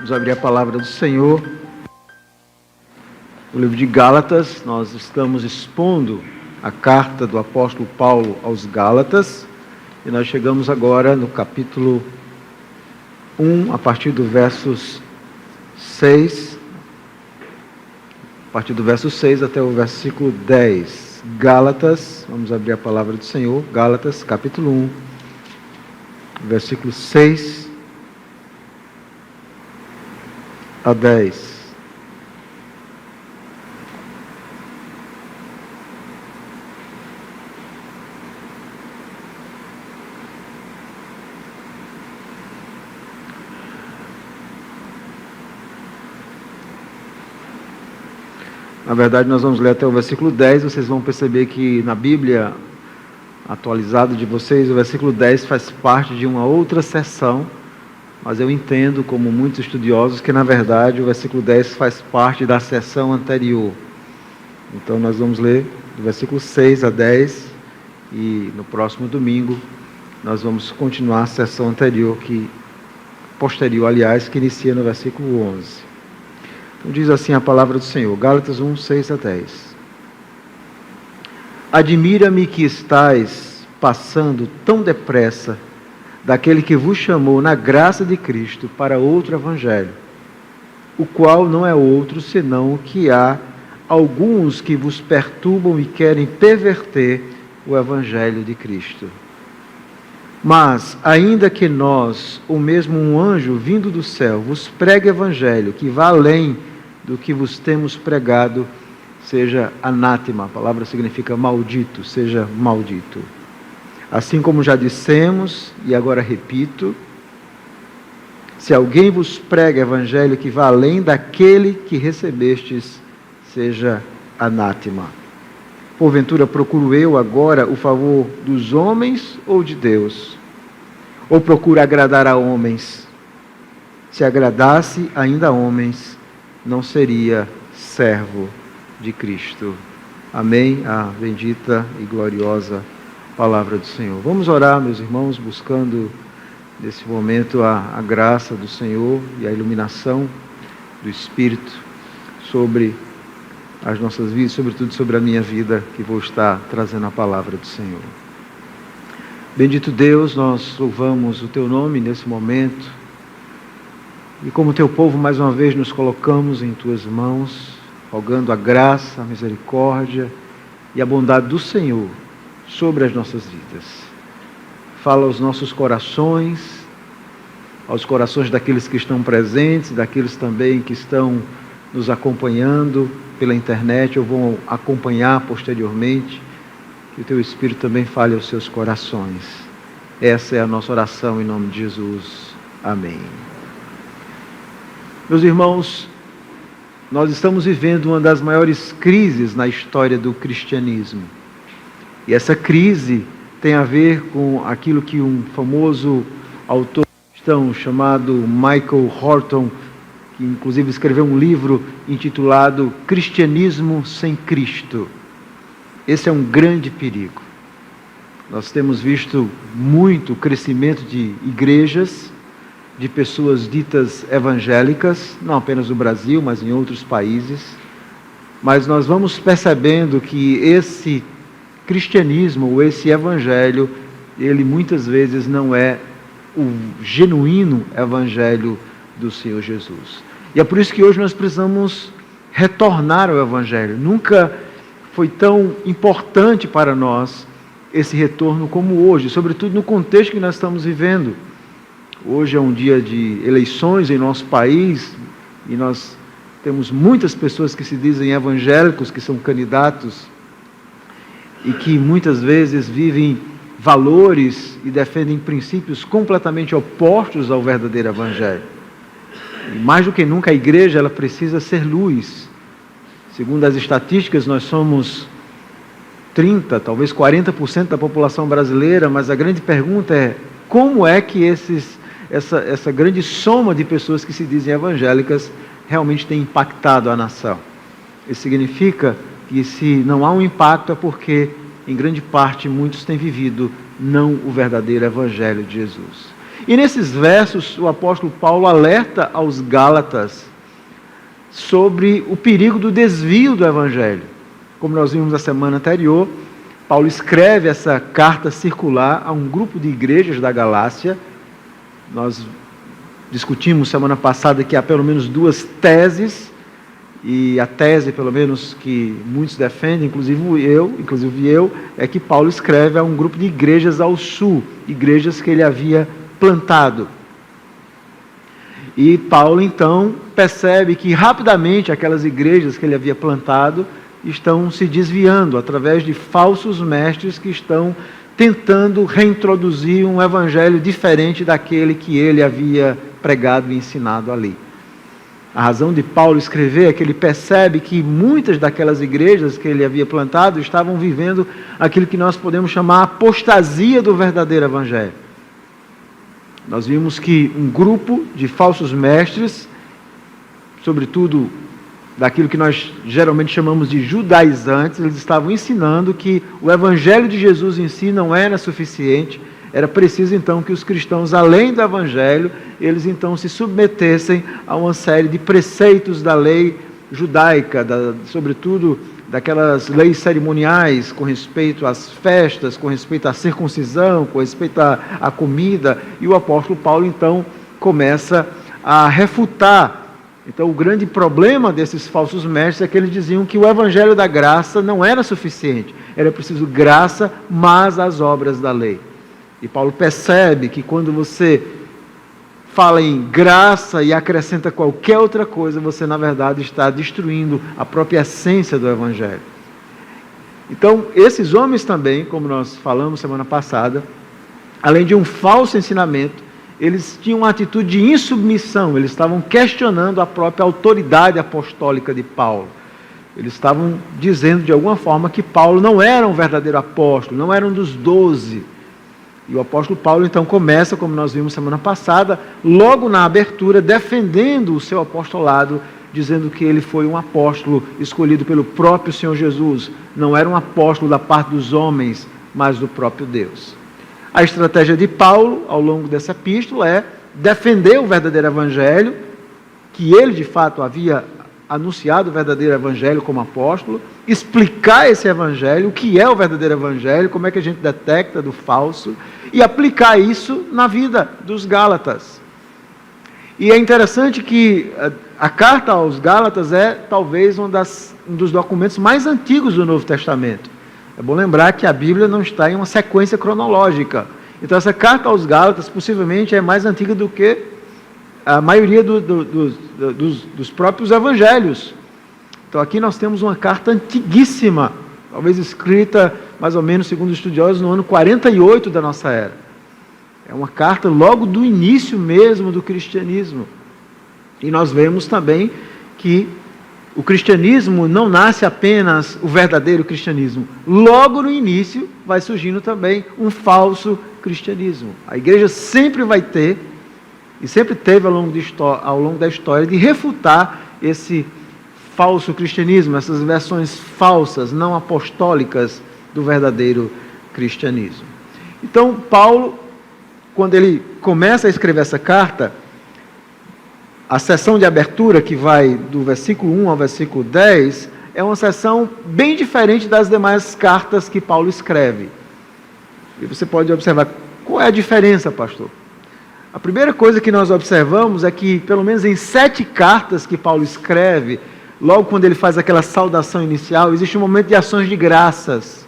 Vamos abrir a palavra do Senhor. No livro de Gálatas, nós estamos expondo a carta do apóstolo Paulo aos Gálatas, e nós chegamos agora no capítulo 1, a partir do versos 6, a partir do verso 6 até o versículo 10. Gálatas, vamos abrir a palavra do Senhor, Gálatas, capítulo 1, versículo 6 a 10. Na verdade, nós vamos ler até o versículo 10, vocês vão perceber que na Bíblia atualizada de vocês, o versículo 10 faz parte de uma outra seção, mas eu entendo, como muitos estudiosos, que na verdade o versículo 10 faz parte da seção anterior. Então nós vamos ler do versículo 6 a 10, e no próximo domingo nós vamos continuar a seção anterior, posterior, aliás, que inicia no versículo 11. Então diz assim a palavra do Senhor, Gálatas 1, 6 a 10. Admira-me que estais passando tão depressa daquele que vos chamou na graça de Cristo para outro evangelho, o qual não é outro senão que há alguns que vos perturbam e querem perverter o evangelho de Cristo. Mas, ainda que nós, ou mesmo um anjo vindo do céu, vos pregue evangelho que vá além do que vos temos pregado, seja anátema, a palavra significa maldito, seja maldito. Assim como já dissemos, e agora repito, se alguém vos prega evangelho que vá além daquele que recebestes, seja anátema. Porventura procuro eu agora o favor dos homens ou de Deus? Ou procuro agradar a homens? Se agradasse ainda a homens, não seria servo de Cristo. Amém? A bendita e gloriosa palavra do Senhor. Vamos orar, meus irmãos, buscando nesse momento a graça do Senhor e a iluminação do Espírito sobre as nossas vidas, sobretudo sobre a minha vida, que vou estar trazendo a palavra do Senhor. Bendito Deus, nós louvamos o Teu nome nesse momento, e como Teu povo, mais uma vez nos colocamos em Tuas mãos, rogando a graça, a misericórdia e a bondade do Senhor sobre as nossas vidas. Fala aos nossos corações, aos corações daqueles que estão presentes, daqueles também que estão nos acompanhando pela internet ou vão acompanhar posteriormente, que o Teu Espírito também fale aos seus corações. Essa é a nossa oração em nome de Jesus. Amém. Meus irmãos, nós estamos vivendo uma das maiores crises na história do cristianismo. E essa crise tem a ver com aquilo que um famoso autor cristão chamado Michael Horton, que inclusive escreveu um livro intitulado Cristianismo sem Cristo. Esse é um grande perigo. Nós temos visto muito crescimento de igrejas, de pessoas ditas evangélicas, não apenas no Brasil, mas em outros países. Mas nós vamos percebendo que esse cristianismo, ou esse evangelho, ele muitas vezes não é o genuíno evangelho do Senhor Jesus. E é por isso que hoje nós precisamos retornar ao evangelho. Nunca foi tão importante para nós esse retorno como hoje, sobretudo no contexto que nós estamos vivendo. Hoje é um dia de eleições em nosso país, e nós temos muitas pessoas que se dizem evangélicos, que são candidatos, e que muitas vezes vivem valores e defendem princípios completamente opostos ao verdadeiro evangelho. E mais do que nunca a igreja, ela precisa ser luz. Segundo as estatísticas, nós somos 30%, talvez 40% da população brasileira, mas a grande pergunta é, como é que essa grande soma de pessoas que se dizem evangélicas realmente tem impactado a nação? Isso significa que se não há um impacto é porque, em grande parte, muitos têm vivido não o verdadeiro evangelho de Jesus. E nesses versos, o apóstolo Paulo alerta aos Gálatas sobre o perigo do desvio do Evangelho. Como nós vimos na semana anterior, Paulo escreve essa carta circular a um grupo de igrejas da Galácia. Nós discutimos semana passada que há pelo menos duas teses, e a tese, pelo menos, que muitos defendem, inclusive eu, é que Paulo escreve a um grupo de igrejas ao sul, igrejas que ele havia plantado. E Paulo, então, percebe que rapidamente aquelas igrejas que ele havia plantado estão se desviando através de falsos mestres que estão tentando reintroduzir um evangelho diferente daquele que ele havia pregado e ensinado ali. A razão de Paulo escrever é que ele percebe que muitas daquelas igrejas que ele havia plantado estavam vivendo aquilo que nós podemos chamar a apostasia do verdadeiro evangelho. Nós vimos que um grupo de falsos mestres, sobretudo daquilo que nós geralmente chamamos de judaizantes, eles estavam ensinando que o evangelho de Jesus em si não era suficiente, era preciso então que os cristãos, além do evangelho, eles então se submetessem a uma série de preceitos da lei judaica, sobretudo daquelas leis cerimoniais com respeito às festas, com respeito à circuncisão, com respeito à comida, e o apóstolo Paulo então começa a refutar. Então o grande problema desses falsos mestres é que eles diziam que o evangelho da graça não era suficiente, era preciso graça, mas as obras da lei. E Paulo percebe que quando você fala em graça e acrescenta qualquer outra coisa, você na verdade está destruindo a própria essência do evangelho. Então, esses homens também, como nós falamos semana passada, além de um falso ensinamento, eles tinham uma atitude de insubmissão, eles estavam questionando a própria autoridade apostólica de Paulo. Eles estavam dizendo de alguma forma que Paulo não era um verdadeiro apóstolo, não era um dos 12. E o apóstolo Paulo então começa, como nós vimos semana passada, logo na abertura, defendendo o seu apostolado, dizendo que ele foi um apóstolo escolhido pelo próprio Senhor Jesus. Não era um apóstolo da parte dos homens, mas do próprio Deus. A estratégia de Paulo, ao longo dessa epístola, é defender o verdadeiro evangelho, que ele de fato havia anunciado o verdadeiro evangelho como apóstolo, explicar esse evangelho, o que é o verdadeiro evangelho, como é que a gente detecta do falso, e aplicar isso na vida dos Gálatas. E é interessante que a carta aos Gálatas é talvez um dos documentos mais antigos do Novo Testamento. É bom lembrar que a Bíblia não está em uma sequência cronológica. Então essa carta aos Gálatas possivelmente é mais antiga do que a maioria dos próprios evangelhos. Então aqui nós temos uma carta antiguíssima, talvez escrita mais ou menos, segundo os estudiosos, no ano 48 da nossa era. É uma carta logo do início mesmo do cristianismo. E nós vemos também que o cristianismo não nasce apenas o verdadeiro cristianismo. Logo no início vai surgindo também um falso cristianismo. A igreja sempre vai ter, e sempre teve ao longo da história, de refutar esse falso cristianismo, essas versões falsas, não apostólicas do verdadeiro cristianismo. Então, Paulo, quando ele começa a escrever essa carta, a seção de abertura, que vai do versículo 1 ao versículo 10, é uma seção bem diferente das demais cartas que Paulo escreve. E você pode observar, qual é a diferença, pastor? A primeira coisa que nós observamos é que, pelo menos em 7 cartas que Paulo escreve, logo quando ele faz aquela saudação inicial, existe um momento de ações de graças,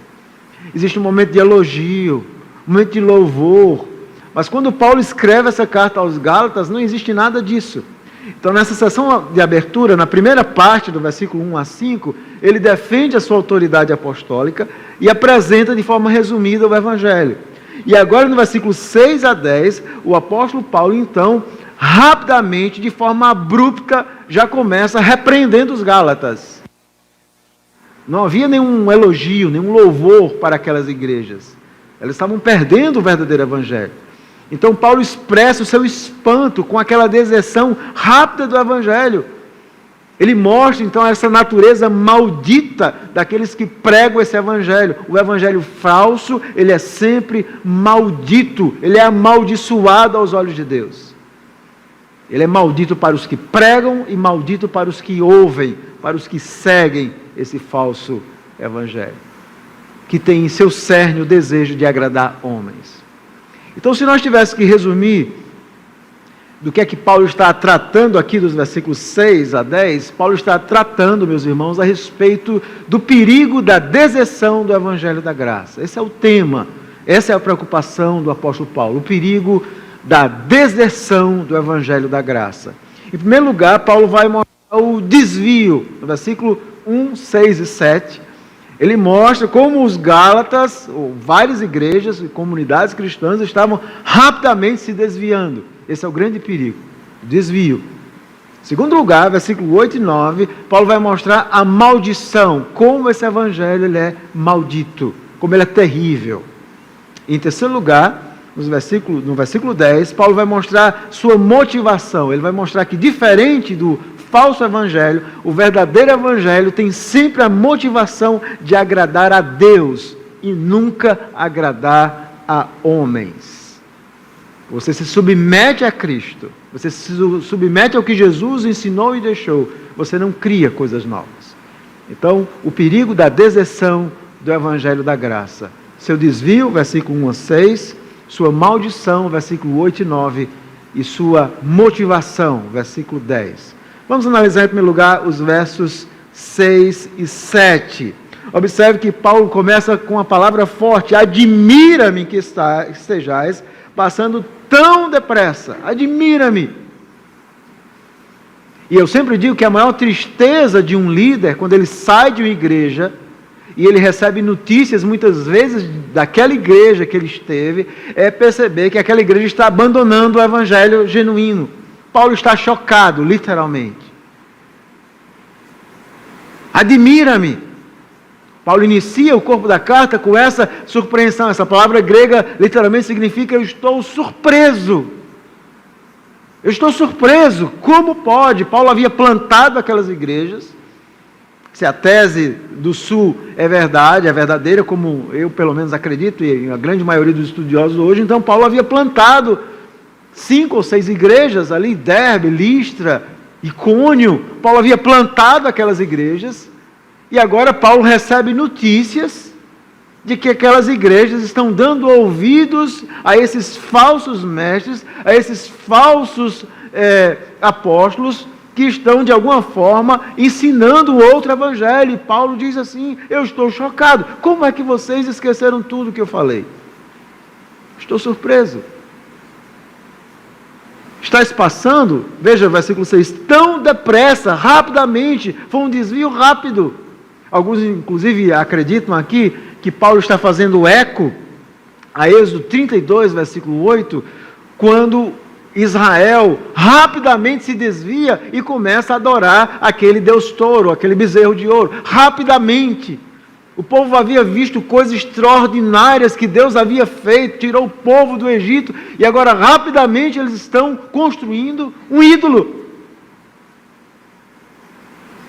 existe um momento de elogio, um momento de louvor. Mas quando Paulo escreve essa carta aos Gálatas, não existe nada disso. Então, nessa sessão de abertura, na primeira parte do versículo 1 a 5, ele defende a sua autoridade apostólica e apresenta de forma resumida o Evangelho. E agora, no versículo 6 a 10, o apóstolo Paulo, então, rapidamente, de forma abrupta, já começa repreendendo os Gálatas. Não havia nenhum elogio, nenhum louvor para aquelas igrejas. Elas estavam perdendo o verdadeiro Evangelho. Então Paulo expressa o seu espanto com aquela deserção rápida do Evangelho. Ele mostra, então, essa natureza maldita daqueles que pregam esse evangelho. O evangelho falso, ele é sempre maldito, ele é amaldiçoado aos olhos de Deus. Ele é maldito para os que pregam e maldito para os que ouvem, para os que seguem esse falso evangelho, que tem em seu cerne o desejo de agradar homens. Então, se nós tivéssemos que resumir do que é que Paulo está tratando aqui dos versículos 6 a 10, Paulo está tratando, meus irmãos, a respeito do perigo da deserção do evangelho da graça. Esse é o tema, essa é a preocupação do apóstolo Paulo, o perigo da deserção do evangelho da graça. Em primeiro lugar, Paulo vai mostrar o desvio, no versículo 1, 6 e 7, ele mostra como os Gálatas, ou várias igrejas e comunidades cristãs estavam rapidamente se desviando. Esse é o grande perigo, o desvio. Em segundo lugar, versículo 8 e 9, Paulo vai mostrar a maldição, como esse evangelho ele é maldito, como ele é terrível. Em terceiro lugar, no versículo 10, Paulo vai mostrar sua motivação. Ele vai mostrar que, diferente do falso evangelho, o verdadeiro evangelho tem sempre a motivação de agradar a Deus e nunca agradar a homens. Você se submete a Cristo, você se submete ao que Jesus ensinou e deixou, você não cria coisas novas. Então, o perigo da deserção do evangelho da graça. Seu desvio, versículo 1 a 6, sua maldição, versículo 8 e 9, e sua motivação, versículo 10. Vamos analisar em primeiro lugar os versos 6 e 7. Observe que Paulo começa com a palavra forte: admira-me que estejais passando tão depressa, admira-me. E eu sempre digo que a maior tristeza de um líder, quando ele sai de uma igreja, e ele recebe notícias, muitas vezes, daquela igreja que ele esteve, é perceber que aquela igreja está abandonando o evangelho genuíno. Paulo está chocado, literalmente. Admira-me. Paulo inicia o corpo da carta com essa surpreensão. Essa palavra grega literalmente significa eu estou surpreso. Eu estou surpreso. Como pode? Paulo havia plantado aquelas igrejas. Se a tese do Sul é verdade, é verdadeira, como eu pelo menos acredito, e a grande maioria dos estudiosos hoje, então Paulo havia plantado 5 ou 6 igrejas ali, Derbe, Listra, Icônio. Paulo havia plantado aquelas igrejas. E agora Paulo recebe notícias de que aquelas igrejas estão dando ouvidos a esses falsos mestres, a esses falsos apóstolos, que estão de alguma forma ensinando outro evangelho. E Paulo diz assim: eu estou chocado. Como é que vocês esqueceram tudo que eu falei? Estou surpreso. Está se passando, veja o versículo 6, tão depressa, rapidamente, foi um desvio rápido. Alguns, inclusive, acreditam aqui que Paulo está fazendo eco a Êxodo 32, versículo 8, quando Israel rapidamente se desvia e começa a adorar aquele Deus touro, aquele bezerro de ouro. Rapidamente. O povo havia visto coisas extraordinárias que Deus havia feito, tirou o povo do Egito, e agora rapidamente eles estão construindo um ídolo.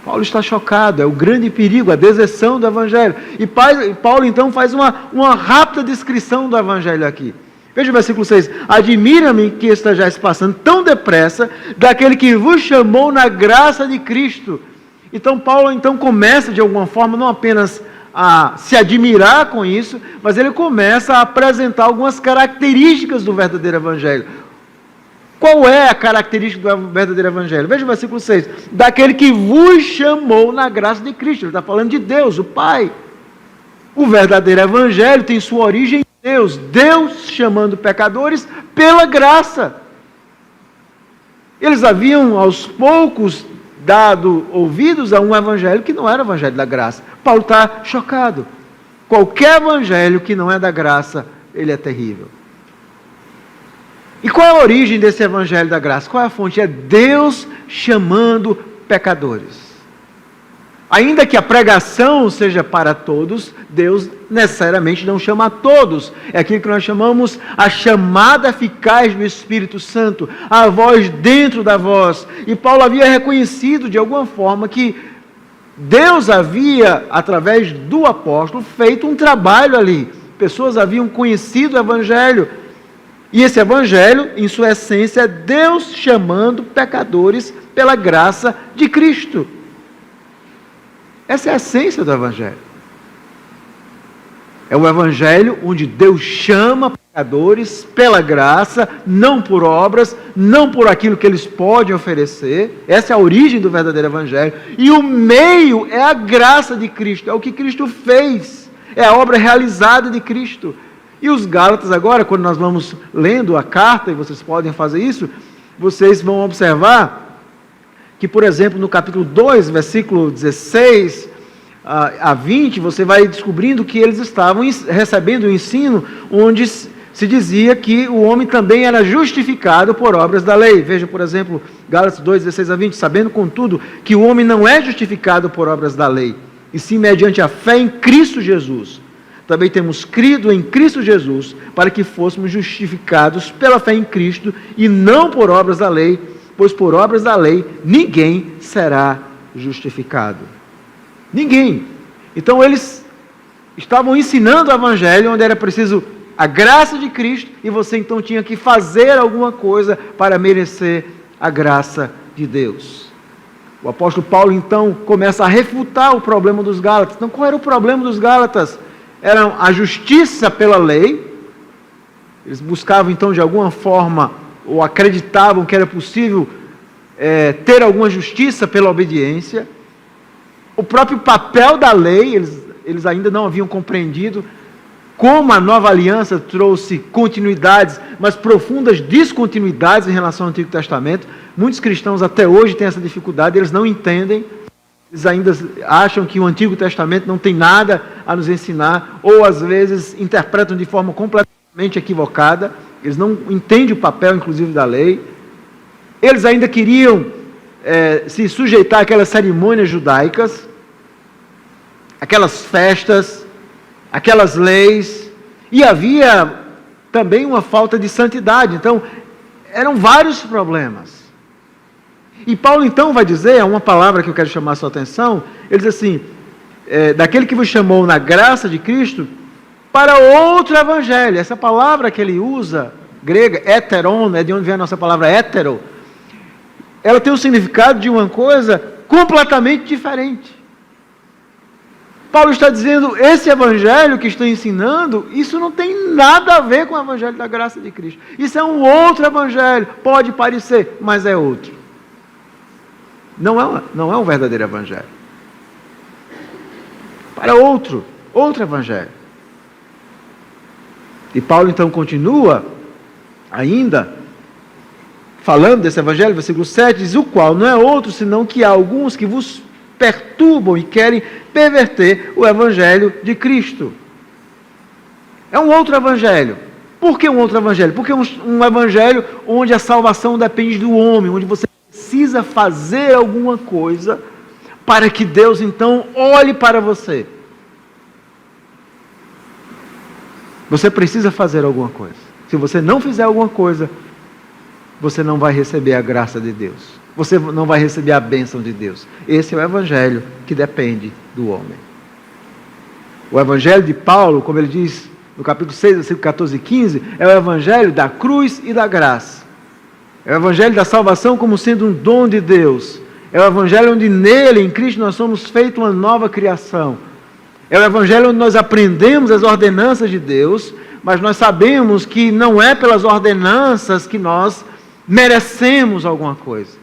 Paulo está chocado, é o grande perigo, a deserção do evangelho. E Paulo então faz uma rápida descrição do evangelho aqui. Veja o versículo 6. Admira-me que estejais passando tão depressa daquele que vos chamou na graça de Cristo. Então Paulo então começa de alguma forma não apenas a se admirar com isso, mas ele começa a apresentar algumas características do verdadeiro evangelho. Qual é a característica do verdadeiro evangelho? Veja o versículo 6. Daquele que vos chamou na graça de Cristo. Ele está falando de Deus, o Pai. O verdadeiro evangelho tem sua origem em Deus. Deus chamando pecadores pela graça. Eles haviam aos poucos dado ouvidos a um evangelho que não era o evangelho da graça. Paulo está chocado. Qualquer evangelho que não é da graça, ele é terrível. E qual é a origem desse evangelho da graça? Qual é a fonte? É Deus chamando pecadores. Ainda que a pregação seja para todos, Deus necessariamente não chama a todos. É aquilo que nós chamamos a chamada eficaz do Espírito Santo, a voz dentro da voz. E Paulo havia reconhecido de alguma forma que Deus havia, através do apóstolo, feito um trabalho ali. Pessoas haviam conhecido o Evangelho. E esse Evangelho, em sua essência, é Deus chamando pecadores pela graça de Cristo. Essa é a essência do Evangelho. É o Evangelho onde Deus chama pecadores pela graça, não por obras, não por aquilo que eles podem oferecer. Essa é a origem do verdadeiro Evangelho. E o meio é a graça de Cristo, é o que Cristo fez, é a obra realizada de Cristo. E os Gálatas agora, quando nós vamos lendo a carta, e vocês podem fazer isso, vocês vão observar que, por exemplo, no capítulo 2, versículo 16 a 20, você vai descobrindo que eles estavam recebendo um ensino onde se dizia que o homem também era justificado por obras da lei. Veja, por exemplo, Gálatas 2, 16 a 20, sabendo, contudo, que o homem não é justificado por obras da lei, e sim mediante a fé em Cristo Jesus. Também temos crido em Cristo Jesus, para que fôssemos justificados pela fé em Cristo, e não por obras da lei, pois por obras da lei ninguém será justificado. Ninguém. Então eles estavam ensinando o Evangelho, onde era preciso a graça de Cristo, e você então tinha que fazer alguma coisa para merecer a graça de Deus. O apóstolo Paulo então começa a refutar o problema dos Gálatas. Então qual era o problema dos Gálatas? Era a justiça pela lei. Eles buscavam então de alguma forma ou acreditavam que era possível ter alguma justiça pela obediência. O próprio papel da lei, eles ainda não haviam compreendido como a nova aliança trouxe continuidades, mas profundas descontinuidades em relação ao Antigo Testamento. Muitos cristãos até hoje têm essa dificuldade, eles não entendem, eles ainda acham que o Antigo Testamento não tem nada a nos ensinar, ou às vezes interpretam de forma completamente equivocada. Eles não entendem o papel, inclusive, da lei. Eles ainda queriam se sujeitar àquelas cerimônias judaicas, aquelas festas, aquelas leis. E havia também uma falta de santidade. Então, eram vários problemas. E Paulo, então, vai dizer, é uma palavra que eu quero chamar a sua atenção, ele diz assim, daquele que vos chamou na graça de Cristo, para outro evangelho. Essa palavra que ele usa, grega, heteron, é de onde vem a nossa palavra hétero, ela tem o significado de uma coisa completamente diferente. Paulo está dizendo, esse evangelho que estou ensinando, isso não tem nada a ver com o evangelho da graça de Cristo. Isso é um outro evangelho, pode parecer, mas é outro. Não é um verdadeiro evangelho. Para outro evangelho. E Paulo então continua, ainda, falando desse evangelho, versículo 7, diz, o qual não é outro, senão que há alguns que vos perturbam e querem perverter o evangelho de Cristo. É um outro evangelho. Por que um outro evangelho? Porque um evangelho onde a salvação depende do homem, onde você precisa fazer alguma coisa para que Deus então olhe para você. Você precisa fazer alguma coisa. Se você não fizer alguma coisa, você não vai receber a graça de Deus. Você não vai receber a bênção de Deus. Esse é o evangelho que depende do homem. O evangelho de Paulo, como ele diz no capítulo 6, versículo 14 e 15, é o evangelho da cruz e da graça. É o evangelho da salvação como sendo um dom de Deus. É o evangelho onde nele, em Cristo, nós somos feitos uma nova criação. É o evangelho onde nós aprendemos as ordenanças de Deus, mas nós sabemos que não é pelas ordenanças que nós merecemos alguma coisa.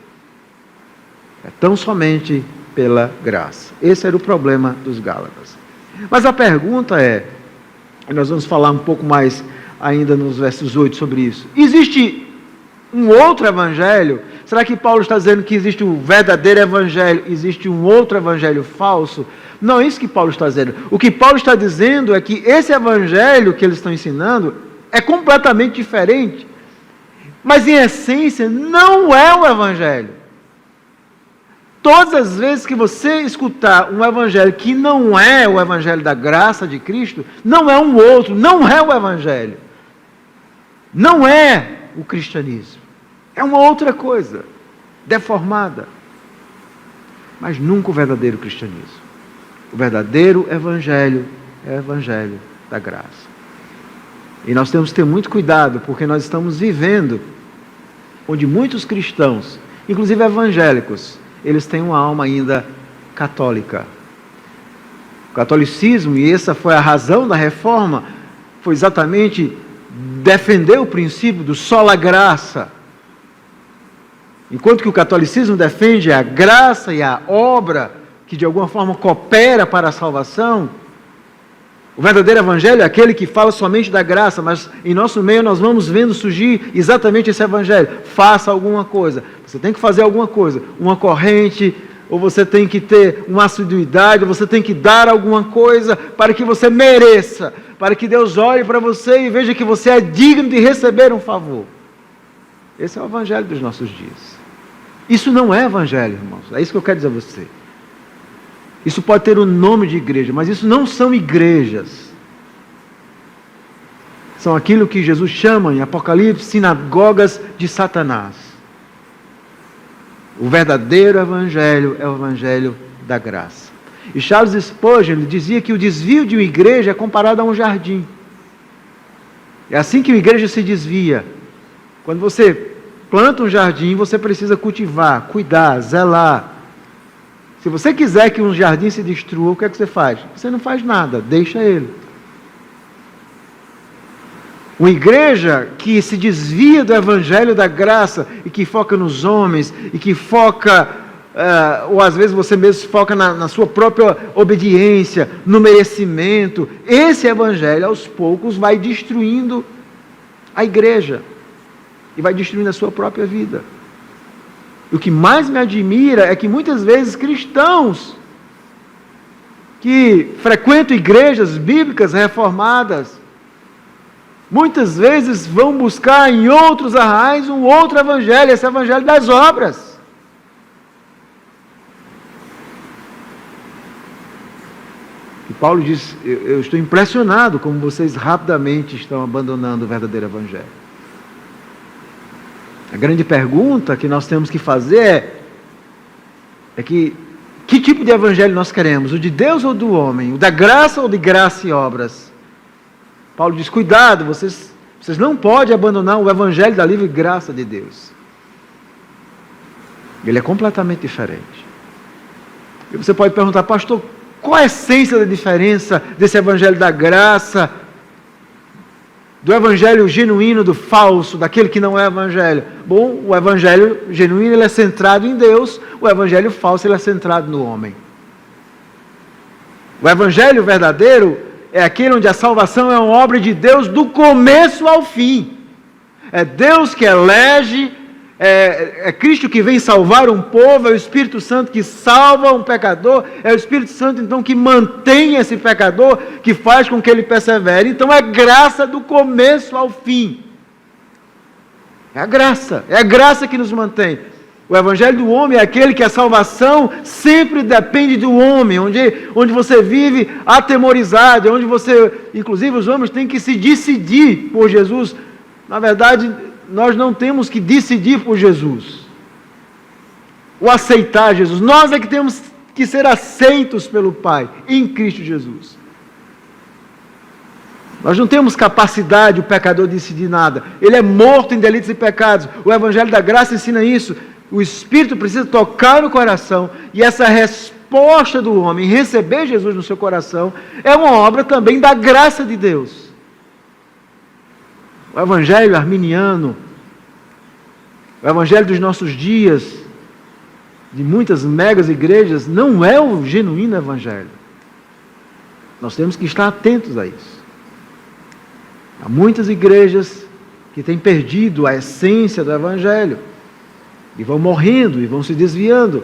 É tão somente pela graça. Esse era o problema dos Gálatas. Mas a pergunta é, e nós vamos falar um pouco mais ainda nos versos 8 sobre isso. Existe um outro evangelho? Será que Paulo está dizendo que existe um verdadeiro evangelho, existe um outro evangelho falso? Não é isso que Paulo está dizendo. O que Paulo está dizendo é que esse evangelho que eles estão ensinando é completamente diferente. Mas em essência não é o evangelho. Todas as vezes que você escutar um evangelho que não é o evangelho da graça de Cristo, não é um outro, não é o evangelho. Não é o cristianismo. É uma outra coisa, deformada. Mas nunca o verdadeiro cristianismo. O verdadeiro evangelho é o evangelho da graça. E nós temos que ter muito cuidado, porque nós estamos vivendo onde muitos cristãos, inclusive evangélicos, eles têm uma alma ainda católica. O catolicismo, e essa foi a razão da reforma, foi exatamente defender o princípio do sola graça. Enquanto que o catolicismo defende a graça e a obra, que de alguma forma coopera para a salvação, o verdadeiro evangelho é aquele que fala somente da graça, mas em nosso meio nós vamos vendo surgir exatamente esse evangelho. Faça alguma coisa, você tem que fazer alguma coisa, uma corrente, ou você tem que ter uma assiduidade, ou você tem que dar alguma coisa para que você mereça, para que Deus olhe para você e veja que você é digno de receber um favor. Esse é o evangelho dos nossos dias. Isso não é evangelho, irmãos, é isso que eu quero dizer a você. Isso pode ter o nome de igreja, mas isso não são igrejas. São aquilo que Jesus chama em Apocalipse, sinagogas de Satanás. O verdadeiro evangelho é o evangelho da graça. E Charles Spurgeon dizia que o desvio de uma igreja é comparado a um jardim. É assim que uma igreja se desvia. Quando você planta um jardim, você precisa cultivar, cuidar, zelar. Se você quiser que um jardim se destrua, o que é que você faz? Você não faz nada, deixa ele. Uma igreja que se desvia do evangelho da graça e que foca nos homens, e que foca, ou às vezes você mesmo foca na sua própria obediência, no merecimento, esse evangelho aos poucos vai destruindo a igreja e vai destruindo a sua própria vida. O que mais me admira é que muitas vezes cristãos que frequentam igrejas bíblicas reformadas, muitas vezes vão buscar em outros arraiais um outro evangelho, esse evangelho das obras. E Paulo diz, eu estou impressionado como vocês rapidamente estão abandonando o verdadeiro evangelho. A grande pergunta que nós temos que fazer é que tipo de evangelho nós queremos? O de Deus ou do homem? O da graça ou de graça e obras? Paulo diz, cuidado, vocês não podem abandonar o evangelho da livre graça de Deus. Ele é completamente diferente. E você pode perguntar, pastor, qual a essência da diferença desse evangelho da graça, do evangelho genuíno, do falso, daquele que não é evangelho? Bom, o evangelho genuíno ele é centrado em Deus, o evangelho falso ele é centrado no homem. O evangelho verdadeiro é aquele onde a salvação é uma obra de Deus do começo ao fim. É Deus que elege, é Cristo que vem salvar um povo, é o Espírito Santo que salva um pecador, é o Espírito Santo então que mantém esse pecador, que faz com que ele persevere. Então é graça do começo ao fim. É a graça que nos mantém. O evangelho do homem é aquele que a salvação sempre depende do homem, onde você vive atemorizado, onde você, inclusive os homens têm que se decidir por Jesus. Na verdade, nós não temos que decidir por Jesus, ou aceitar Jesus. Nós é que temos que ser aceitos pelo Pai, em Cristo Jesus. Nós não temos capacidade, o pecador, de decidir nada. Ele é morto em delitos e pecados. O evangelho da graça ensina isso. O Espírito precisa tocar no coração, e essa resposta do homem, receber Jesus no seu coração, é uma obra também da graça de Deus. O evangelho arminiano, o evangelho dos nossos dias, de muitas megas igrejas, não é o genuíno evangelho. Nós temos que estar atentos a isso. Há muitas igrejas que têm perdido a essência do evangelho, e vão morrendo, e vão se desviando.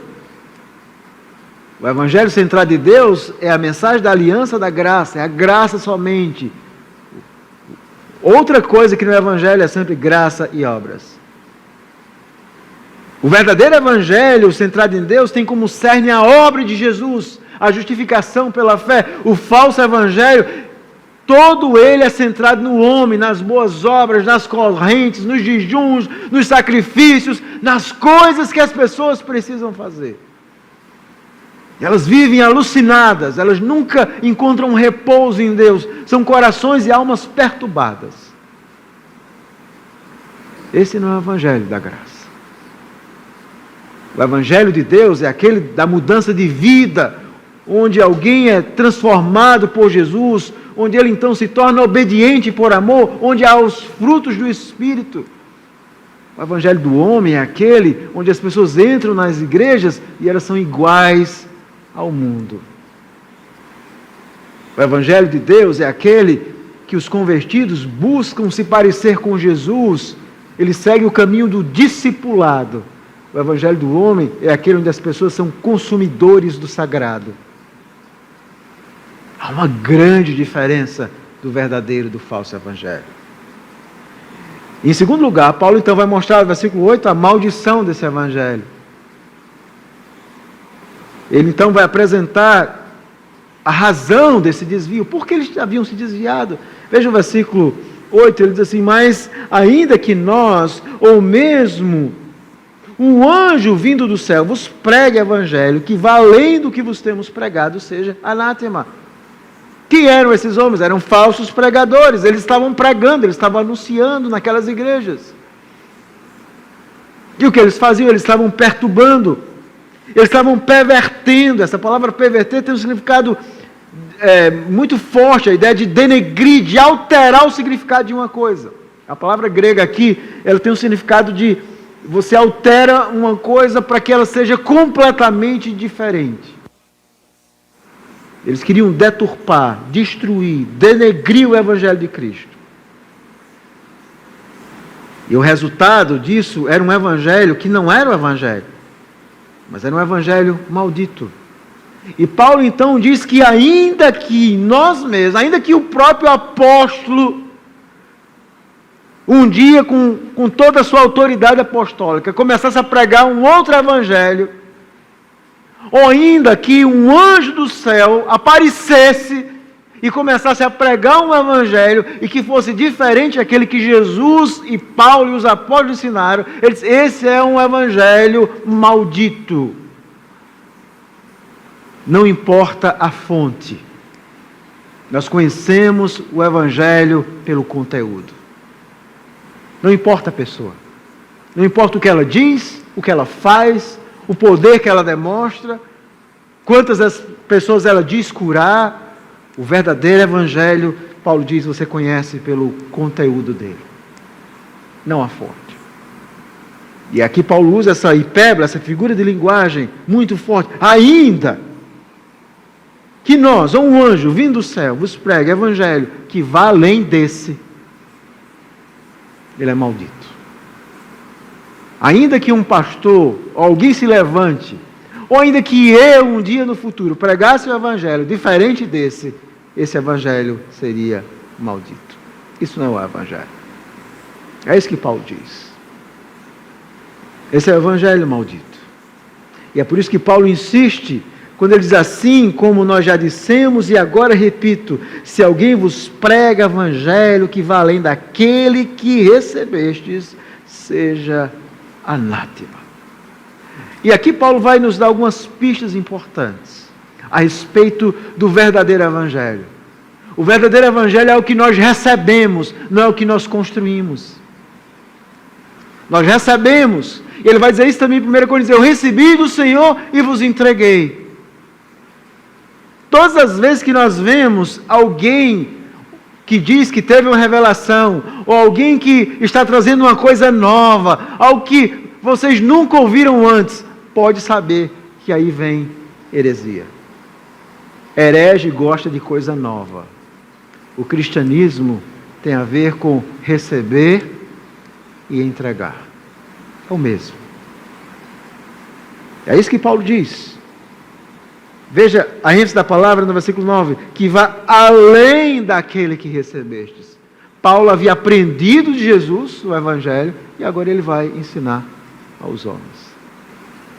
O evangelho centrado em Deus é a mensagem da aliança da graça, é a graça somente. Outra coisa que no evangelho é sempre graça e obras. O verdadeiro evangelho centrado em Deus tem como cerne a obra de Jesus, a justificação pela fé. O falso evangelho, todo ele é centrado no homem, nas boas obras, nas correntes, nos jejuns, nos sacrifícios, nas coisas que as pessoas precisam fazer. Elas vivem alucinadas, elas nunca encontram repouso em Deus. São corações e almas perturbadas. Esse não é o evangelho da graça. O evangelho de Deus é aquele da mudança de vida, onde alguém é transformado por Jesus, onde ele então se torna obediente por amor, onde há os frutos do Espírito. O evangelho do homem é aquele onde as pessoas entram nas igrejas e elas são iguais ao mundo. O evangelho de Deus é aquele que os convertidos buscam se parecer com Jesus. Ele segue o caminho do discipulado. O evangelho do homem é aquele onde as pessoas são consumidores do sagrado. Há uma grande diferença do verdadeiro e do falso evangelho. Em segundo lugar, Paulo então vai mostrar no versículo 8 a maldição desse evangelho. Ele então vai apresentar a razão desse desvio. Por que eles haviam se desviado? Veja o versículo 8, ele diz assim: mas ainda que nós, ou mesmo um anjo vindo do céu, vos pregue evangelho que vá além do que vos temos pregado, seja anátema. Quem eram esses homens? Eram falsos pregadores. Eles estavam pregando, eles estavam anunciando naquelas igrejas. E o que eles faziam? Eles estavam perturbando. Eles estavam pervertendo. Essa palavra perverter tem um significado muito forte, a ideia de denegrir, de alterar o significado de uma coisa. A palavra grega aqui, ela tem um significado de você altera uma coisa para que ela seja completamente diferente. Eles queriam deturpar, destruir, denegrir o evangelho de Cristo. E o resultado disso era um evangelho que não era o evangelho, mas era um evangelho maldito. E Paulo então diz que ainda que nós mesmos, ainda que o próprio apóstolo, um dia com toda a sua autoridade apostólica, começasse a pregar um outro evangelho, ou ainda que um anjo do céu aparecesse e começasse a pregar um evangelho e que fosse diferente daquele que Jesus e Paulo e os apóstolos ensinaram, eles, esse é um evangelho maldito. Não importa a fonte, nós conhecemos o evangelho pelo conteúdo. Não importa a pessoa, não importa o que ela diz, o que ela faz, o poder que ela demonstra, quantas as pessoas ela diz curar. O verdadeiro evangelho, Paulo diz, você conhece pelo conteúdo dele, não a fonte. E aqui Paulo usa essa hipérbole, essa figura de linguagem muito forte. Ainda que nós, ou um anjo vindo do céu, vos pregue evangelho que vá além desse, ele é maldito. Ainda que um pastor, ou alguém se levante, ou ainda que eu um dia no futuro pregasse o evangelho diferente desse, esse evangelho seria maldito. Isso não é o evangelho. É isso que Paulo diz. Esse é o evangelho maldito. E é por isso que Paulo insiste, quando ele diz assim, como nós já dissemos, e agora repito, se alguém vos prega evangelho que vá além daquele que recebestes, seja anátema. E aqui Paulo vai nos dar algumas pistas importantes a respeito do verdadeiro evangelho. O verdadeiro evangelho é o que nós recebemos, não é o que nós construímos. Nós recebemos. E ele vai dizer isso também em 1 Coríntios: eu recebi do Senhor e vos entreguei. Todas as vezes que nós vemos alguém que diz que teve uma revelação, ou alguém que está trazendo uma coisa nova, algo que vocês nunca ouviram antes, pode saber que aí vem heresia. Herege gosta de coisa nova. O cristianismo tem a ver com receber e entregar. É o mesmo. É isso que Paulo diz. Veja a ênfase da palavra no versículo 9, que vá além daquele que recebestes. Paulo havia aprendido de Jesus, o evangelho, e agora ele vai ensinar aos homens.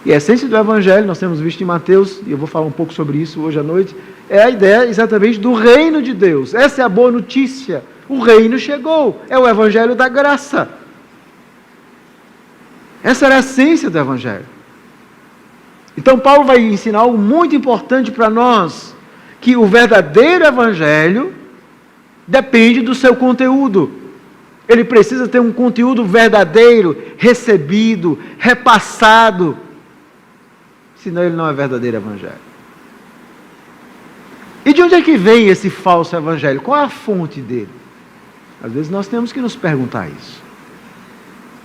E a essência do Evangelho, nós temos visto em Mateus, e eu vou falar um pouco sobre isso hoje à noite, é a ideia exatamente do reino de Deus. Essa é a boa notícia. O reino chegou. É o Evangelho da graça. Essa era a essência do Evangelho. Então Paulo vai ensinar algo muito importante para nós, que o verdadeiro Evangelho depende do seu conteúdo. Ele precisa ter um conteúdo verdadeiro, recebido, repassado. Senão ele não é verdadeiro Evangelho. E de onde é que vem esse falso Evangelho? Qual é a fonte dele? Às vezes nós temos que nos perguntar isso.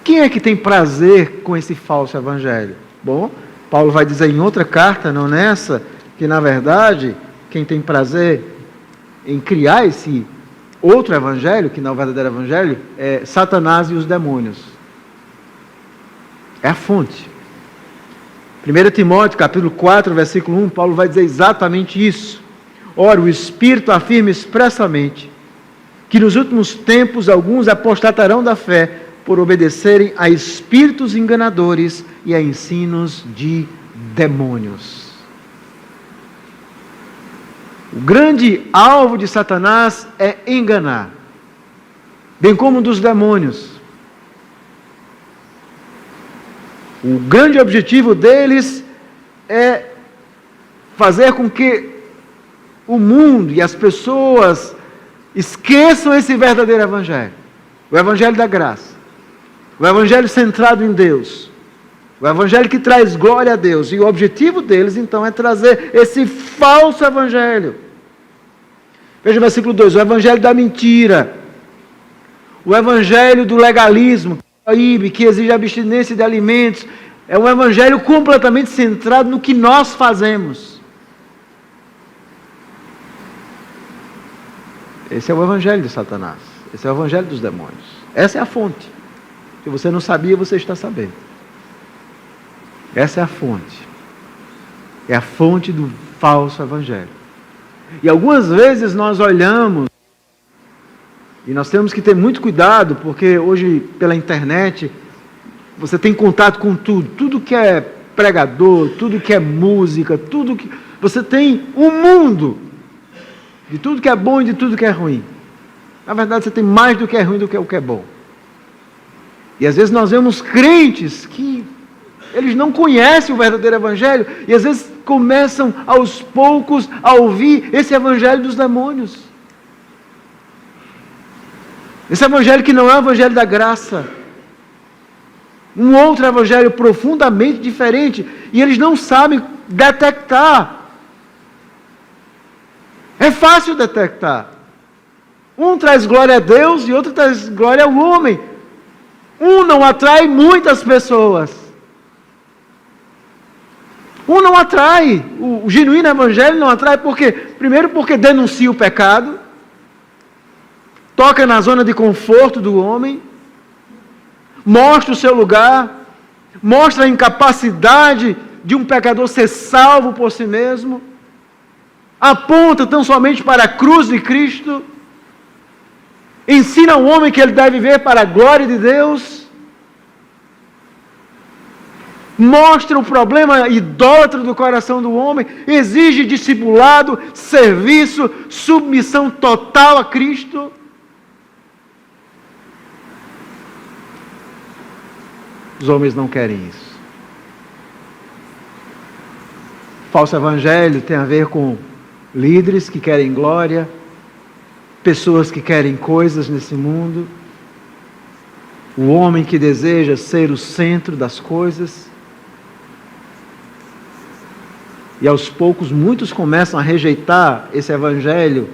Quem é que tem prazer com esse falso Evangelho? Bom, Paulo vai dizer em outra carta, não nessa, que na verdade, quem tem prazer em criar esse outro Evangelho, que não é o verdadeiro Evangelho, é Satanás e os demônios. É a fonte. 1 Timóteo, capítulo 4, versículo 1, Paulo vai dizer exatamente isso. Ora, o Espírito afirma expressamente que nos últimos tempos alguns apostatarão da fé por obedecerem a espíritos enganadores e a ensinos de demônios. O grande alvo de Satanás é enganar, bem como dos demônios. O grande objetivo deles é fazer com que o mundo e as pessoas esqueçam esse verdadeiro Evangelho. O Evangelho da graça. O Evangelho centrado em Deus. O Evangelho que traz glória a Deus. E o objetivo deles, então, é trazer esse falso Evangelho. Veja o versículo 2. O Evangelho da mentira. O Evangelho do legalismo, que exige abstinência de alimentos. É um Evangelho completamente centrado no que nós fazemos. Esse é o Evangelho de Satanás. Esse é o Evangelho dos demônios. Essa é a fonte. Se você não sabia, você está sabendo. Essa é a fonte. É a fonte do falso Evangelho. E algumas vezes nós olhamos, e nós temos que ter muito cuidado, porque hoje, pela internet, você tem contato com tudo. Tudo que é pregador, tudo que é música, tudo que... Você tem um mundo de tudo que é bom e de tudo que é ruim. Na verdade, você tem mais do que é ruim do que o que é bom. E às vezes nós vemos crentes que eles não conhecem o verdadeiro Evangelho e às vezes começam aos poucos a ouvir esse Evangelho dos demônios. Esse Evangelho que não é o Evangelho da graça. Um outro Evangelho profundamente diferente e eles não sabem detectar. É fácil detectar. Um traz glória a Deus e outro traz glória ao homem. Um não atrai muitas pessoas. Um não atrai. O genuíno Evangelho não atrai porque, primeiro, porque denuncia o pecado, toca na zona de conforto do homem, mostra o seu lugar, mostra a incapacidade de um pecador ser salvo por si mesmo, aponta tão somente para a cruz de Cristo, ensina ao homem que ele deve viver para a glória de Deus, mostra o problema idólatra do coração do homem, exige discipulado, serviço, submissão total a Cristo. Os homens não querem isso. Falso evangelho tem a ver com líderes que querem glória, pessoas que querem coisas nesse mundo, o homem que deseja ser o centro das coisas. E aos poucos muitos começam a rejeitar esse evangelho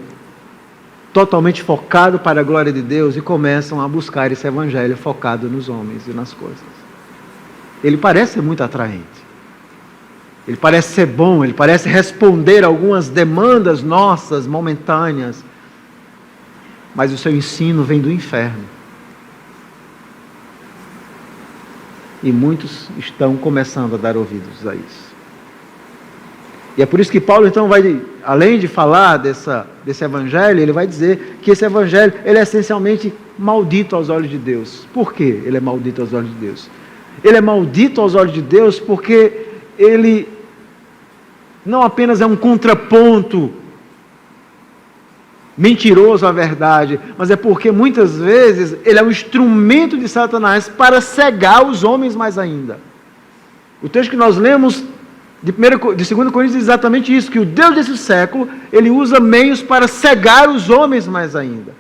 totalmente focado para a glória de Deus e começam a buscar esse evangelho focado nos homens e nas coisas. Ele parece ser muito atraente. Ele parece ser bom, ele parece responder a algumas demandas nossas, momentâneas. Mas o seu ensino vem do inferno. E muitos estão começando a dar ouvidos a isso. E é por isso que Paulo então vai, além de falar desse evangelho, ele vai dizer que esse evangelho ele é essencialmente maldito aos olhos de Deus. Por quê ele é maldito aos olhos de Deus? Ele é maldito aos olhos de Deus porque ele não apenas é um contraponto mentiroso à verdade, mas é porque muitas vezes ele é um instrumento de Satanás para cegar os homens mais ainda. O texto que nós lemos de 2 Coríntios diz exatamente isso, que o Deus desse século, ele usa meios para cegar os homens mais ainda.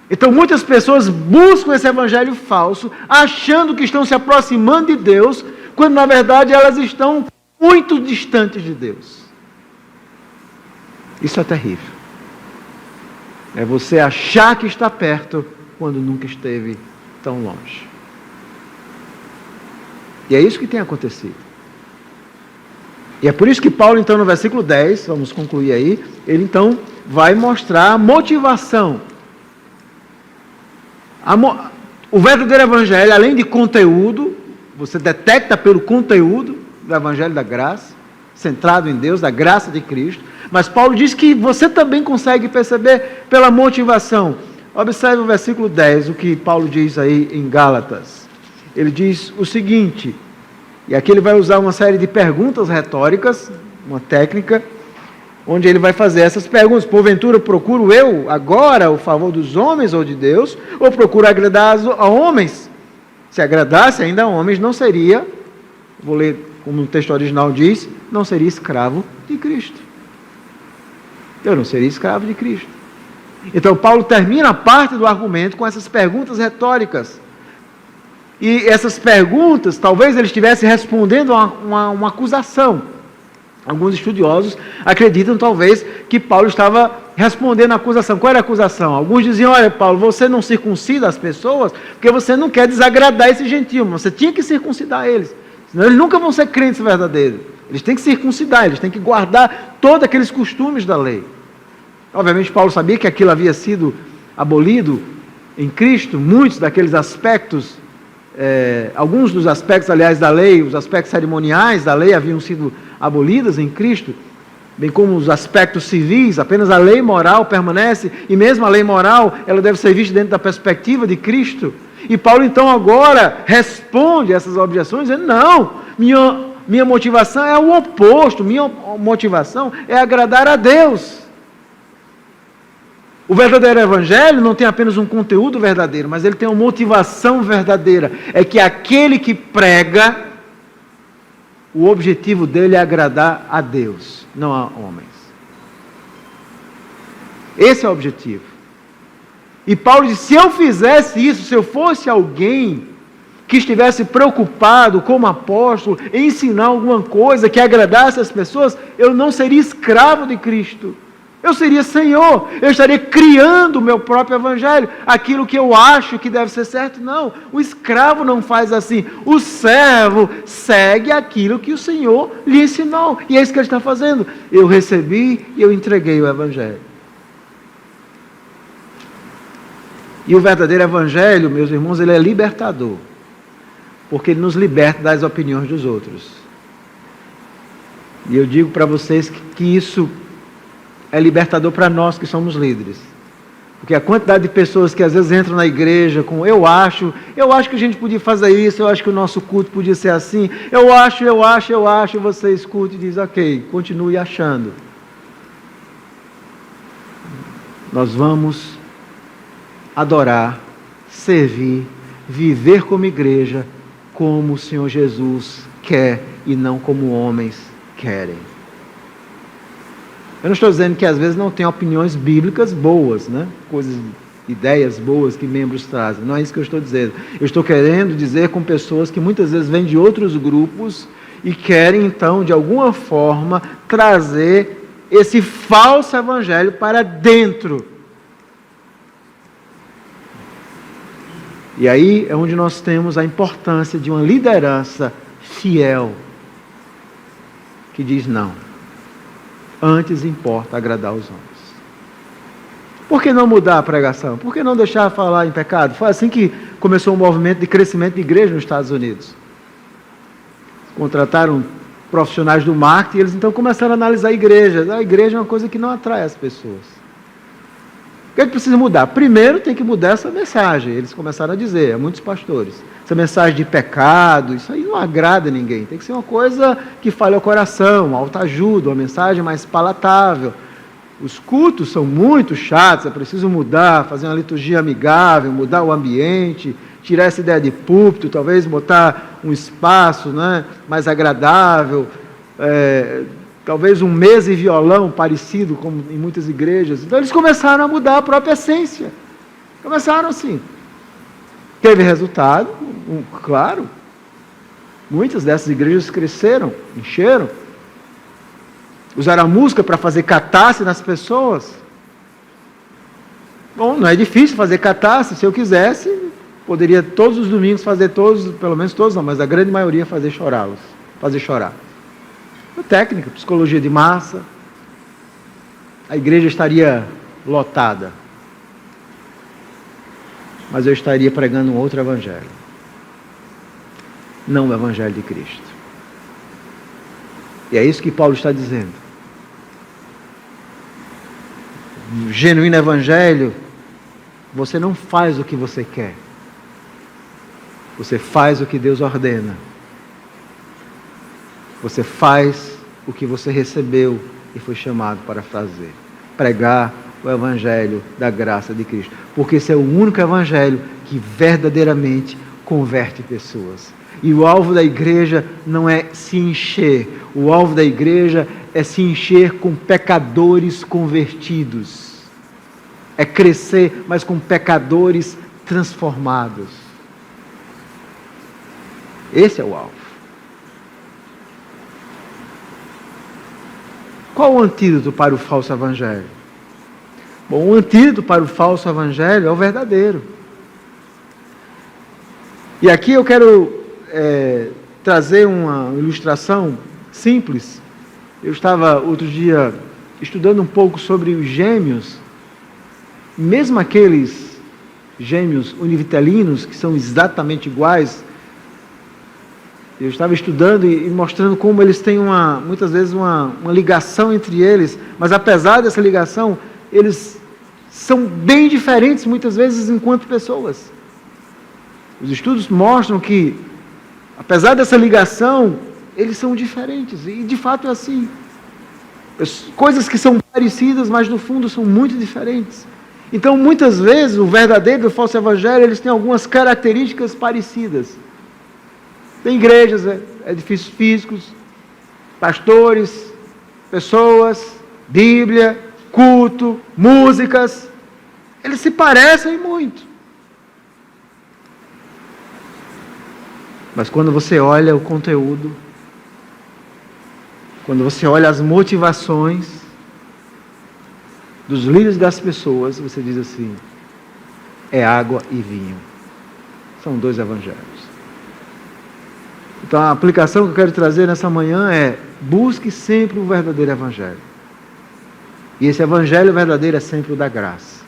Então muitas pessoas buscam esse evangelho falso, achando que estão se aproximando de Deus, quando na verdade elas estão muito distantes de Deus. Isso é terrível. É você achar que está perto, quando nunca esteve tão longe. E é isso que tem acontecido. E é por isso que Paulo, então, no versículo 10, vamos concluir aí, ele então vai mostrar a motivação. O verdadeiro evangelho, além de conteúdo, você detecta pelo conteúdo do evangelho da graça, centrado em Deus, da graça de Cristo, mas Paulo diz que você também consegue perceber pela motivação. Observe o versículo 10, o que Paulo diz aí em Gálatas. Ele diz o seguinte, e aqui ele vai usar uma série de perguntas retóricas, uma técnica, onde ele vai fazer essas perguntas. Porventura, procuro eu agora o favor dos homens ou de Deus, ou procuro agradar a homens? Se agradasse ainda a homens, não seria, vou ler como o texto original diz, não seria escravo de Cristo. Eu não seria escravo de Cristo. Então Paulo termina a parte do argumento com essas perguntas retóricas. E essas perguntas, talvez ele estivesse respondendo a uma acusação. Alguns estudiosos acreditam, talvez, que Paulo estava respondendo a acusação. Qual era a acusação? Alguns diziam, olha, Paulo, você não circuncida as pessoas porque você não quer desagradar esse gentio, mas você tinha que circuncidar eles. Senão eles nunca vão ser crentes verdadeiros. Eles têm que circuncidar, eles têm que guardar todos aqueles costumes da lei. Obviamente, Paulo sabia que aquilo havia sido abolido em Cristo, muitos daqueles aspectos, alguns dos aspectos, aliás, da lei, os aspectos cerimoniais da lei haviam sido abolidos em Cristo, bem como os aspectos civis, apenas a lei moral permanece, e mesmo a lei moral, ela deve ser vista dentro da perspectiva de Cristo. E Paulo, então, agora responde essas objeções, dizendo, não, minha motivação é o oposto, minha motivação é agradar a Deus. O verdadeiro evangelho não tem apenas um conteúdo verdadeiro, mas ele tem uma motivação verdadeira. É que aquele que prega, o objetivo dele é agradar a Deus, não a homens. Esse é o objetivo. E Paulo diz, se eu fizesse isso, se eu fosse alguém que estivesse preocupado como apóstolo em ensinar alguma coisa que agradasse as pessoas, eu não seria escravo de Cristo. Eu seria Senhor, eu estaria criando o meu próprio evangelho, aquilo que eu acho que deve ser certo. Não, o escravo não faz assim, o servo segue aquilo que o Senhor lhe ensinou, e é isso que ele está fazendo. Eu recebi e eu entreguei o evangelho. E o verdadeiro evangelho, meus irmãos, ele é libertador, porque ele nos liberta das opiniões dos outros. E eu digo para vocês que isso é libertador para nós que somos líderes. Porque a quantidade de pessoas que às vezes entram na igreja com eu acho que a gente podia fazer isso, eu acho que o nosso culto podia ser assim, eu acho, e você escuta e diz, ok, continue achando. Nós vamos adorar, servir, viver como igreja, como o Senhor Jesus quer e não como homens querem. Eu não estou dizendo que às vezes não tem opiniões bíblicas boas, né? Coisas, ideias boas que membros trazem. Não é isso que eu estou dizendo. Eu estou querendo dizer com pessoas que muitas vezes vêm de outros grupos e querem então, de alguma forma, trazer esse falso evangelho para dentro. E aí é onde nós temos a importância de uma liderança fiel, que diz não. Antes importa agradar os homens. Por que não mudar a pregação? Por que não deixar falar em pecado? Foi assim que começou o movimento de crescimento de igreja nos Estados Unidos. Contrataram profissionais do marketing e eles então começaram a analisar igrejas. A igreja é uma coisa que não atrai as pessoas. O que é que precisa mudar? Primeiro tem que mudar essa mensagem. Eles começaram a dizer, a muitos pastores, essa mensagem de pecado, isso aí não agrada ninguém. Tem que ser uma coisa que fale ao coração, uma autoajuda, uma mensagem mais palatável. Os cultos são muito chatos, é preciso mudar, fazer uma liturgia amigável, mudar o ambiente, tirar essa ideia de púlpito, talvez botar um espaço, né, mais agradável, talvez um mesa e violão parecido, como em muitas igrejas. Então eles começaram a mudar a própria essência. Começaram assim. Teve resultado, claro. Muitas dessas igrejas cresceram, encheram. Usaram a música para fazer catarse nas pessoas. Bom, não é difícil fazer catarse. Se eu quisesse, poderia todos os domingos fazer todos, pelo menos todos não, mas a grande maioria fazer chorá-los, fazer chorar. Técnica, psicologia de massa. A igreja estaria lotada. Mas eu estaria pregando um outro evangelho. Não o evangelho de Cristo. E é isso que Paulo está dizendo. No genuíno evangelho, você não faz o que você quer. Você faz o que Deus ordena. Você faz o que você recebeu e foi chamado para fazer. Pregar o evangelho da graça de Cristo. Porque esse é o único evangelho que verdadeiramente converte pessoas. E o alvo da igreja não é se encher. O alvo da igreja é se encher com pecadores convertidos. É crescer, mas com pecadores transformados. Esse é o alvo. Qual o antídoto para o falso evangelho? Bom, o antídoto para o falso evangelho é o verdadeiro. E aqui eu quero trazer uma ilustração simples. Eu estava outro dia estudando um pouco sobre os gêmeos, mesmo aqueles gêmeos univitelinos, que são exatamente iguais. Eu estava estudando e mostrando como eles têm muitas vezes uma ligação entre eles, mas apesar dessa ligação, eles são bem diferentes muitas vezes enquanto pessoas. Os estudos mostram que, apesar dessa ligação, eles são diferentes, e de fato é assim. Coisas que são parecidas, mas no fundo são muito diferentes. Então, muitas vezes, o verdadeiro e o falso evangelho, eles têm algumas características parecidas. Tem igrejas, edifícios físicos, pastores, pessoas, Bíblia, culto, músicas. Eles se parecem muito. Mas quando você olha o conteúdo, quando você olha as motivações dos líderes das pessoas, você diz assim: é água e vinho. São dois evangelhos. Então a aplicação que eu quero trazer nessa manhã é: busque sempre o verdadeiro evangelho. E esse evangelho verdadeiro é sempre o da graça.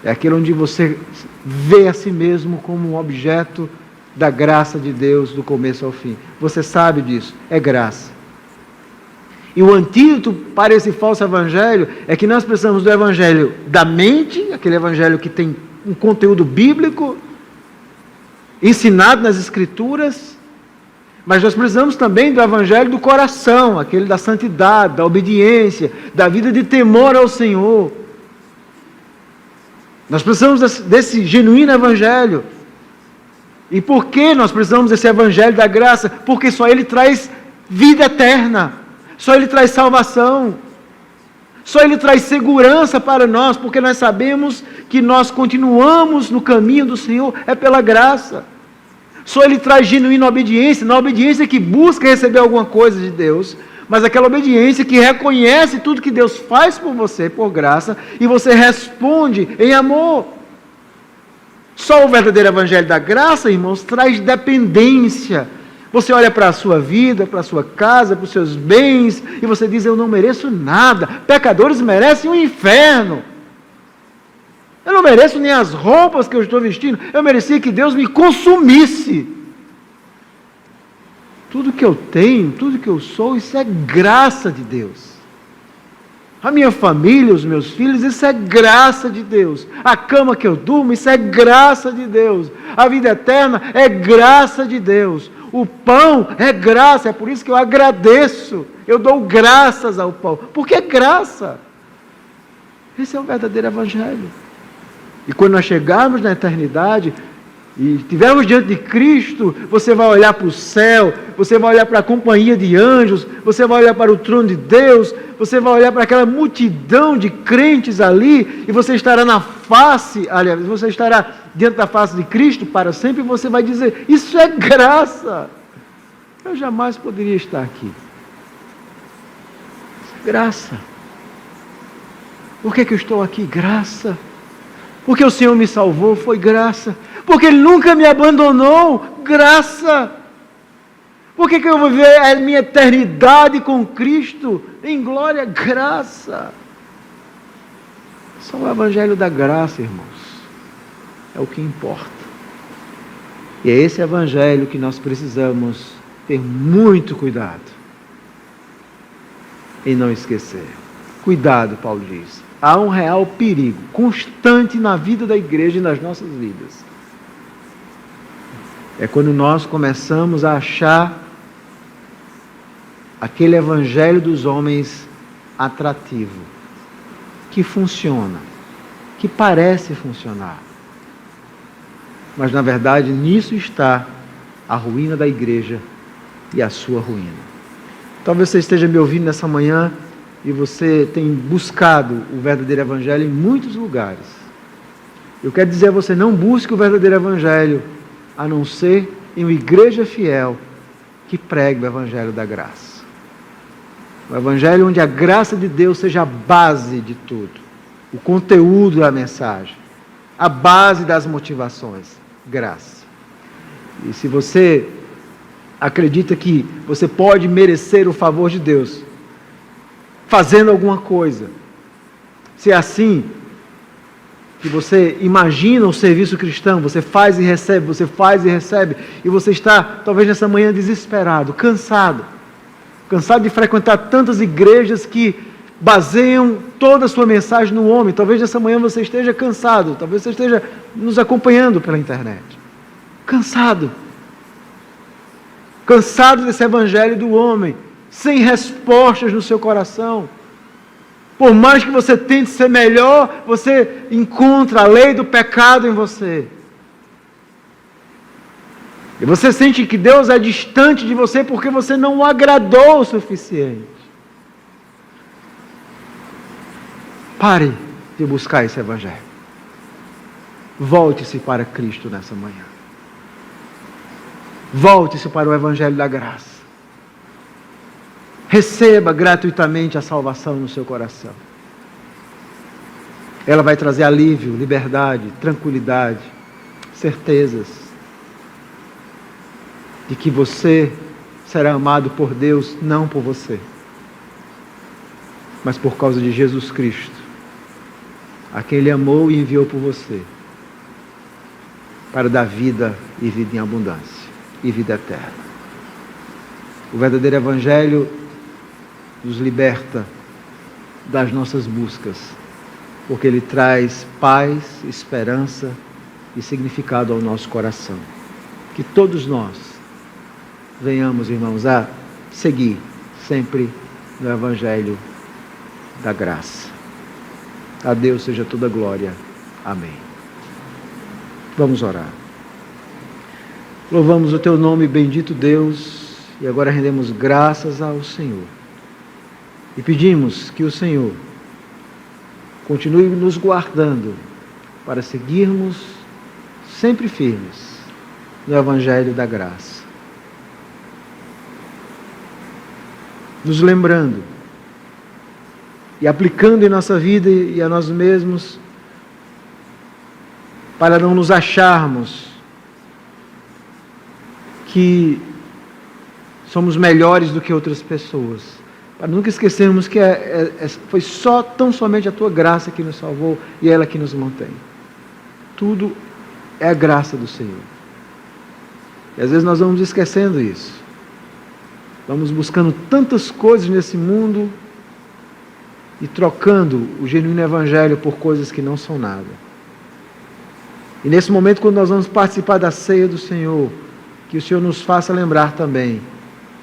É aquele onde você vê a si mesmo como um objeto da graça de Deus do começo ao fim. Você sabe disso, é graça. E o antídoto para esse falso evangelho é que nós precisamos do evangelho da mente, aquele evangelho que tem um conteúdo bíblico, ensinado nas Escrituras, mas nós precisamos também do evangelho do coração, aquele da santidade, da obediência, da vida de temor ao Senhor. Nós precisamos desse genuíno evangelho. E por que nós precisamos desse evangelho da graça? Porque só ele traz vida eterna, só ele traz salvação, só ele traz segurança para nós, porque nós sabemos que nós continuamos no caminho do Senhor, é pela graça. Só ele traz genuína obediência, na obediência que busca receber alguma coisa de Deus, mas aquela obediência que reconhece tudo que Deus faz por você, por graça, e você responde em amor. Só o verdadeiro evangelho da graça, irmãos, traz dependência. Você olha para a sua vida, para a sua casa, para os seus bens, e você diz: eu não mereço nada. Pecadores merecem o inferno. Eu não mereço nem as roupas que eu estou vestindo. Eu merecia que Deus me consumisse. Tudo que eu tenho, tudo que eu sou, isso é graça de Deus. A minha família, os meus filhos, isso é graça de Deus. A cama que eu durmo, isso é graça de Deus. A vida eterna é graça de Deus. O pão é graça, é por isso que eu agradeço. Eu dou graças ao pão, porque é graça. Esse é o verdadeiro evangelho. E quando nós chegarmos na eternidade e estivermos diante de Cristo, você vai olhar para o céu, você vai olhar para a companhia de anjos, você vai olhar para o trono de Deus, você vai olhar para aquela multidão de crentes ali, e você estará na face, aliás, você estará diante da face de Cristo para sempre, e você vai dizer, isso é graça. Eu jamais poderia estar aqui. Graça. Por que eu estou aqui? Graça. Porque o Senhor me salvou, foi graça. Porque Ele nunca me abandonou, graça. Porque eu vou viver a minha eternidade com Cristo, em glória, graça. Só o Evangelho da graça, irmãos, é o que importa. E é esse Evangelho que nós precisamos ter muito cuidado em não esquecer. Cuidado, Paulo diz. Há um real perigo constante na vida da igreja e nas nossas vidas. É quando nós começamos a achar aquele evangelho dos homens atrativo, que funciona, que parece funcionar. Mas na verdade nisso está a ruína da igreja e a sua ruína. Talvez você esteja me ouvindo nessa manhã e você tem buscado o verdadeiro evangelho em muitos lugares. Eu quero dizer a você, não busque o verdadeiro evangelho, a não ser em uma igreja fiel que pregue o evangelho da graça. O evangelho onde a graça de Deus seja a base de tudo. O conteúdo da mensagem. A base das motivações. Graça. E se você acredita que você pode merecer o favor de Deus fazendo alguma coisa, se é assim que você imagina o serviço cristão, você faz e recebe, você faz e recebe, e você está talvez nessa manhã desesperado, cansado de frequentar tantas igrejas que baseiam toda a sua mensagem no homem. Talvez nessa manhã você esteja cansado, talvez você esteja nos acompanhando pela internet, cansado desse evangelho do homem, sem respostas no seu coração. Por mais que você tente ser melhor, você encontra a lei do pecado em você. E você sente que Deus é distante de você porque você não o agradou o suficiente. Pare de buscar esse evangelho. Volte-se para Cristo nessa manhã. Volte-se para o evangelho da graça. Receba gratuitamente a salvação no seu coração. Ela vai trazer alívio, liberdade, tranquilidade, certezas de que você será amado por Deus, não por você, mas por causa de Jesus Cristo, a quem Ele amou e enviou por você, para dar vida e vida em abundância, e vida eterna. O verdadeiro evangelho nos liberta das nossas buscas, porque ele traz paz, esperança e significado ao nosso coração. Que todos nós venhamos, irmãos, a seguir sempre no evangelho da graça. A Deus seja toda glória. Amém. Vamos orar. Louvamos o teu nome, bendito Deus, e agora rendemos graças ao Senhor. E pedimos que o Senhor continue nos guardando para seguirmos sempre firmes no Evangelho da graça. Nos lembrando e aplicando em nossa vida e a nós mesmos para não nos acharmos que somos melhores do que outras pessoas. Para nunca esquecermos que foi tão somente a tua graça que nos salvou e ela que nos mantém. Tudo é a graça do Senhor. E às vezes nós vamos esquecendo isso. Vamos buscando tantas coisas nesse mundo e trocando o genuíno evangelho por coisas que não são nada. E nesse momento, quando nós vamos participar da ceia do Senhor, que o Senhor nos faça lembrar também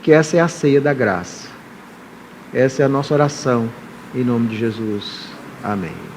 que essa é a ceia da graça. Essa é a nossa oração, em nome de Jesus. Amém.